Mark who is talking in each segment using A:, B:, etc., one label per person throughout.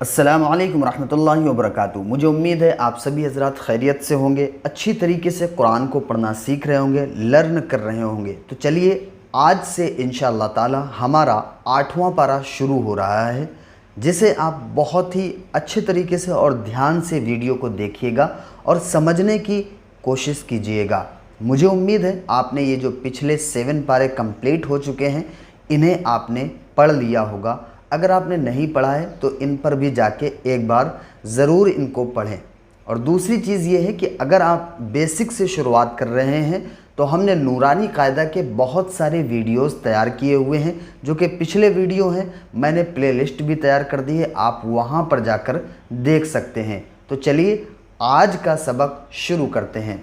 A: अस्सलामु अलैकुम रहमतुल्लाहि व बरकातुहू। मुझे उम्मीद है आप सभी हज़रात खैरियत से होंगे, अच्छी तरीके से कुरान को पढ़ना सीख रहे होंगे, लर्न कर रहे होंगे। तो चलिए आज से इंशाअल्लाह ताला हमारा 8वां पारा शुरू हो रहा है, जिसे आप बहुत ही अच्छे तरीके से और ध्यान से वीडियो को देखिएगा और समझने की कोशिश कीजिएगा। मुझे उम्मीद है आपने ये जो पिछले 7 पारे कंप्लीट हो चुके हैं, इन्हें आपने पढ़ लिया होगा। अगर आपने नहीं पढ़ा है तो इन पर भी जाके एक बार ज़रूर इनको पढ़ें। और दूसरी चीज़ ये है कि अगर आप बेसिक से शुरुआत कर रहे हैं तो हमने नूरानी कायदा के बहुत सारे वीडियोस तैयार किए हुए हैं, जो कि पिछले वीडियो हैं। मैंने प्लेलिस्ट भी तैयार कर दी है, आप वहाँ पर जाकर देख सकते हैं। तो चलिए आज का सबक शुरू करते हैं।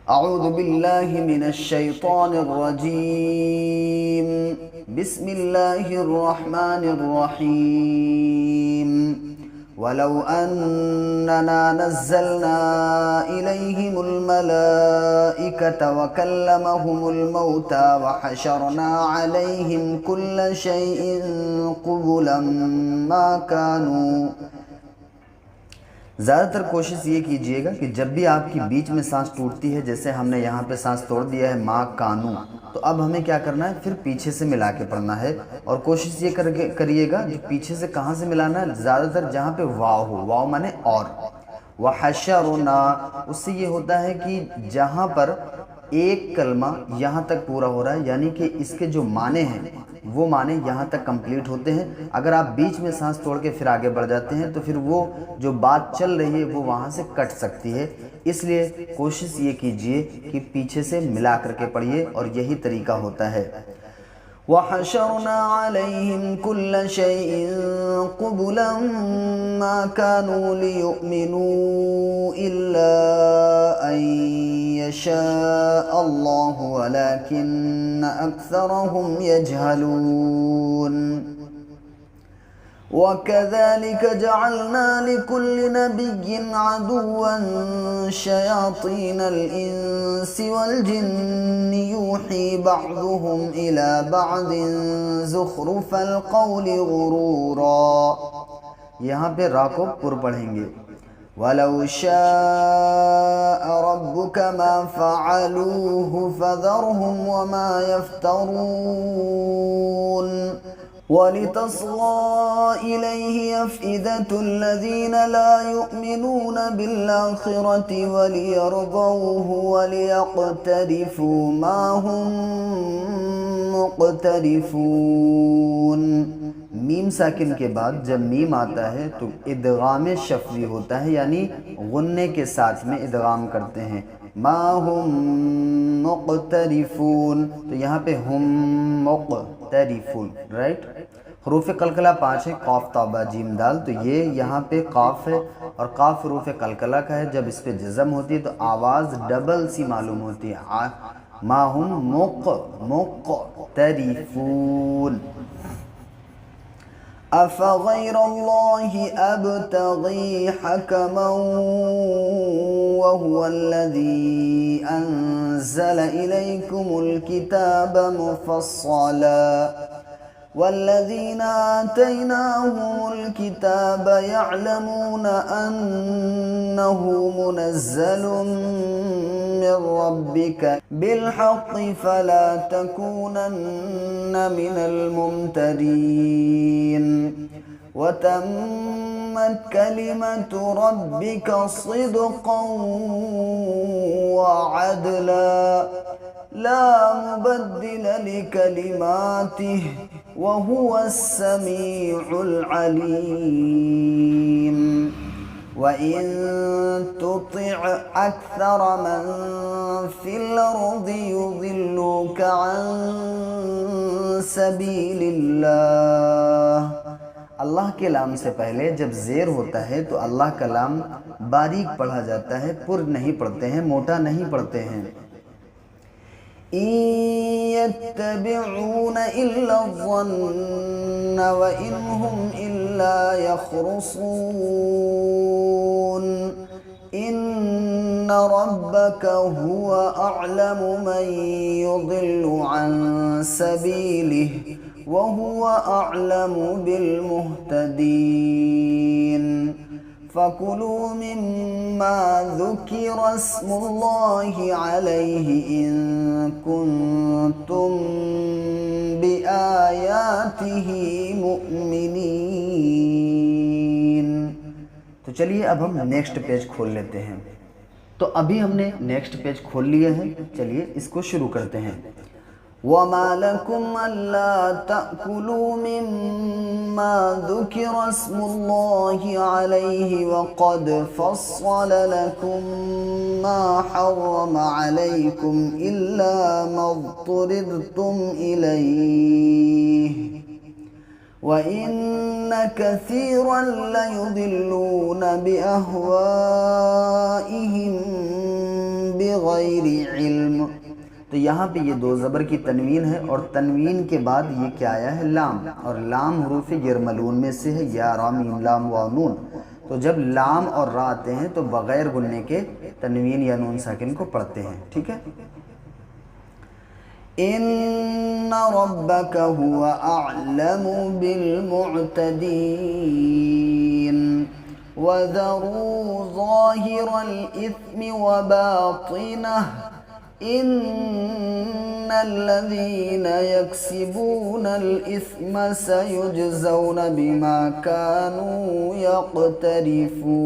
A: अऊज़ु बिल्लाहि मिनश शैतानिर रजीम, बिस्मिल्लाहिर रहमानिर रहीम। वलौ अन्नना नज़्ज़लना इलैहिमुल मलाइकता व कल्लमहुमुल मौता व हशरना अलैहिम कुल्ल शैइन क़ुबुलन मा कानू। ज़्यादातर कोशिश ये कीजिएगा कि जब भी आपकी बीच में सांस टूटती है, जैसे हमने यहाँ पे सांस तोड़ दिया है माँ कानू, तो अब हमें क्या करना है, फिर पीछे से मिला के पढ़ना है। और कोशिश ये करिएगा कि पीछे से कहाँ से मिलाना है, ज़्यादातर जहाँ पे वाव हो, वाव माने और, वहशरना, उससे ये होता है कि जहाँ पर एक कलमा यहाँ तक पूरा हो रहा है, यानी कि इसके जो माने हैं वो माने यहाँ तक कंप्लीट होते हैं। अगर आप बीच में सांस तोड़ के फिर आगे बढ़ जाते हैं तो फिर वो जो बात चल रही है वो वहाँ से कट सकती है। इसलिए कोशिश ये कीजिए कि पीछे से मिला करके पढ़िए, और यही तरीका होता है। वहशरना अलैहिम कुल्ल शैइन क़ुबुलन मा कानू लियुमिनू इल्ला अन यशा अल्लाहु वलाकिन्न अक्सरहुम यजहलून। वकज़ालिक जअलना लिकुल्लि नबिय्यिन अदुव्वन शयातीनल इंसि वल जिन्नि यूही बअदुहुम इला बअदिन ज़ुख़रुफ़ल क़ौलि गुरूरा। यहाँ पे रा को पुर पढ़ेंगे। वलौ शाअ रब्बुक मा फ़अलूहु फ़ज़रहुम वमा यफ़्तरून। वलितस्ग़ा इलैहि अफ़इदतु الذين ला युमिनून बिल्आख़िरति वलियरज़ौहु वलियक़्तरिफ़ू मा हुम मुक़्तरिफ़ून। मीम साकिन के बाद जब मीम आता है तो इदगाम शफ़वी होता है, यानी गुन्ने के साथ में इदगाम करते हैं। मा हुम मुक़्तरिफ़ून, तो यहाँ पे हुम मुक़्तरिफ़ून, राइट। हरूफ कलकला 5 है, क़ाफ़ ताबा जीम दाल। तो ये यहाँ पे क़ाफ़ है और क़ाफ़ हरूफ कलकला का है। जब इस पे जज़म होती है तो आवाज़ डबल सी मालूम होती है। मा हुम मुक़्तरिफ़ून। अफ़ग़ैरल्लाहि अब्तग़ी हकमन वहुवल्लज़ी अंज़ल इलैकुमुल किताब मुफ़स्सला वल्लज़ीना आतैनाहुमुल किताब यअलमून अन्नहु मुनज़्ज़लुम मिर रब्बिका बिलहक़्क़ि फ़ला तकूनन्न मिनल मुमतरीन। वतम्मत कलिमतु रब्बिका सिद्क़न वअदला ला मुबद्दिल लिकलिमातिहि वहुवस समीउल अलीम। वइन तुतिअ अक्सर मन फिल अर्दि युज़िल्लुका अन सबीलिल्लाह। अल्लाह के लाम से पहले जब ज़ेर होता है तो अल्लाह का लाम बारीक पढ़ा जाता है, पुर नहीं पढ़ते हैं, मोटा नहीं पढ़ते हैं। इन यत्तबिऊन इल्ला ज़न्न व इन हुम इल्ला यख़रुसून। इन रब्बक हुवा अअलमु मन युदिल्लु अन सबीलिहि व हुवा अअलमु बिल मुहतदीन फकुलू मिम्मा ज़ुकिरा स्मुल्लाहि अलैहि इन कुंतुम बिआयातिहि मुमिनीन। तो चलिए अब हम नेक्स्ट पेज खोल लेते हैं। तो अभी हमने नेक्स्ट पेज खोल लिए हैं, चलिए इसको शुरू करते हैं। वमा लकुम अल्ला तअकुलू मिम्मा ज़ुकिरा स्मुल्लाहि अलैहि व क़द फ़स्सल लकुम मा हर्रम अलैकुम इल्ला मा ज़ुरिरतुम इलैहि व इन्न कसीरन लयुदिल्लून बिअहवाइहिम बिगैरि इल्म। तो यहाँ पे ये दो ज़बर की तनवीन है और तनवीन के बाद ये क्या आया है, लाम, और लाम हुरूफ यरमलून में से है, या रा मीम लाम वा नून। तो जब लाम और रा आते हैं तो बग़ैर गुन्ने के तनवीन या नून साकिन को पढ़ते हैं, ठीक है। इन्ना रब्बक हुवा अअलमु बिल मुअतदीन वज़रू ज़ाहिरल इस्मि व बातिनह इन्नल्लज़ीन यक्सिबूनल इस्म सयुजज़ौन बिमा कानू यक़्तरिफून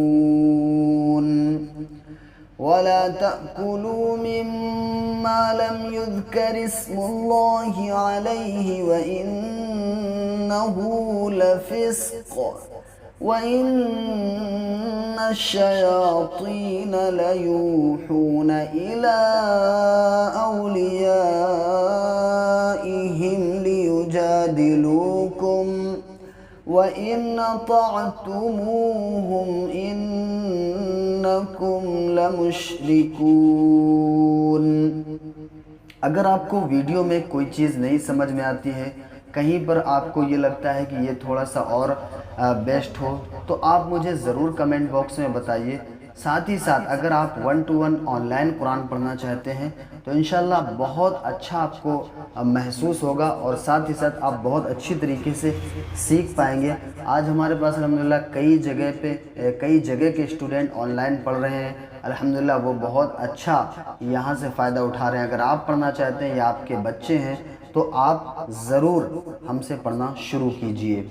A: वला तअकुलू मिम्मा लम युज़कर इस्मुल्लाहि अलैहि व इन्नहु लफ़िस्क़ व इन्नश्शयातीन लयूहून इला औलियाइहिम लियुजादिलूकुम व इन अतअतुमूहुम इन्नकुम लमुश्रिकून। अगर आपको वीडियो में कोई चीज़ नहीं समझ में आती है, कहीं पर आपको ये लगता है कि ये थोड़ा सा और बेस्ट हो, तो आप मुझे ज़रूर कमेंट बॉक्स में बताइए। साथ ही साथ अगर आप 1-to-1 ऑनलाइन कुरान पढ़ना चाहते हैं तो इंशाल्लाह बहुत अच्छा आपको महसूस होगा और साथ ही साथ आप बहुत अच्छी तरीके से सीख पाएंगे। आज हमारे पास अल्हम्दुलिल्लाह कई जगह के स्टूडेंट ऑनलाइन पढ़ रहे हैं, अल्हम्दुलिल्लाह वो बहुत अच्छा यहाँ से फ़ायदा उठा रहे हैं। अगर आप पढ़ना चाहते हैं या आपके बच्चे हैं तो आप ज़रूर हमसे पढ़ना शुरू कीजिए।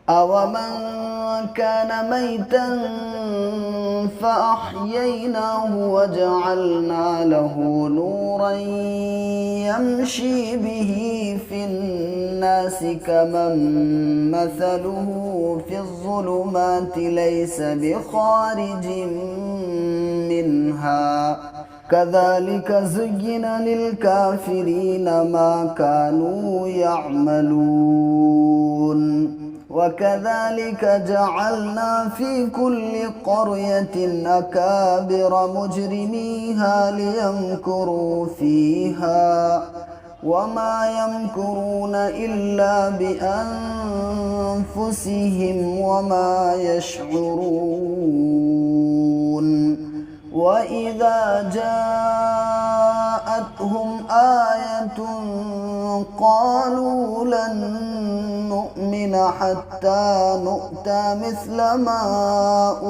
A: अवमन कान मैतन फ़अह्यैनाहु वजअलना लहू नूरन यमशी बिही फिन्नासि कमन मसलुहु फिज़्ज़ुलुमाति लैसा बिखारिजिन मिन्हा कज़ालिक ज़ुय्यिना लिलकाफ़िरीन मा कानू यअमलून वकज़ालिक जअलना फ़ी कुल्लि क़रयतिन अकाबिर मुजरिमीहा लियमकुरू फ़ीहा वमा यमकुरून इल्ला बिअन्फुसिहिम वमा यशዑरून वइज़ा जाअतहुम आयतुन क़ालू लन नु'मिन हत्ता नु'ता मिस्ल मा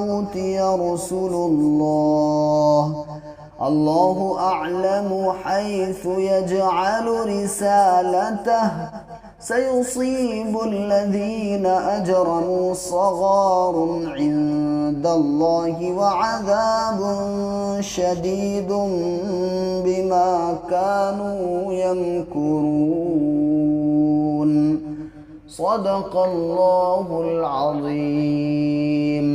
A: ऊतिय रसूलुल्लाह अल्लाहु अअलमु हैसु यजअलु रिसालतह सयुसीबुल्लज़ीन अजरमू सगारुन इंदल्लाहि वअज़ाबुन शदीदुन बिमा कानू यमकुरून। सदक़ल्लाहुल अज़ीम।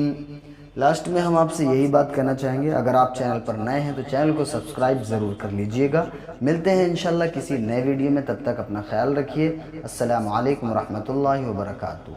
A: लास्ट में हम आपसे यही बात कहना चाहेंगे, अगर आप चैनल पर नए हैं तो चैनल को सब्सक्राइब ज़रूर कर लीजिएगा। मिलते हैं इंशाल्लाह किसी नए वीडियो में, तब तक अपना ख्याल रखिए। अस्सलामु अलैकुम रहमतुल्लाहि व बरकातुहू।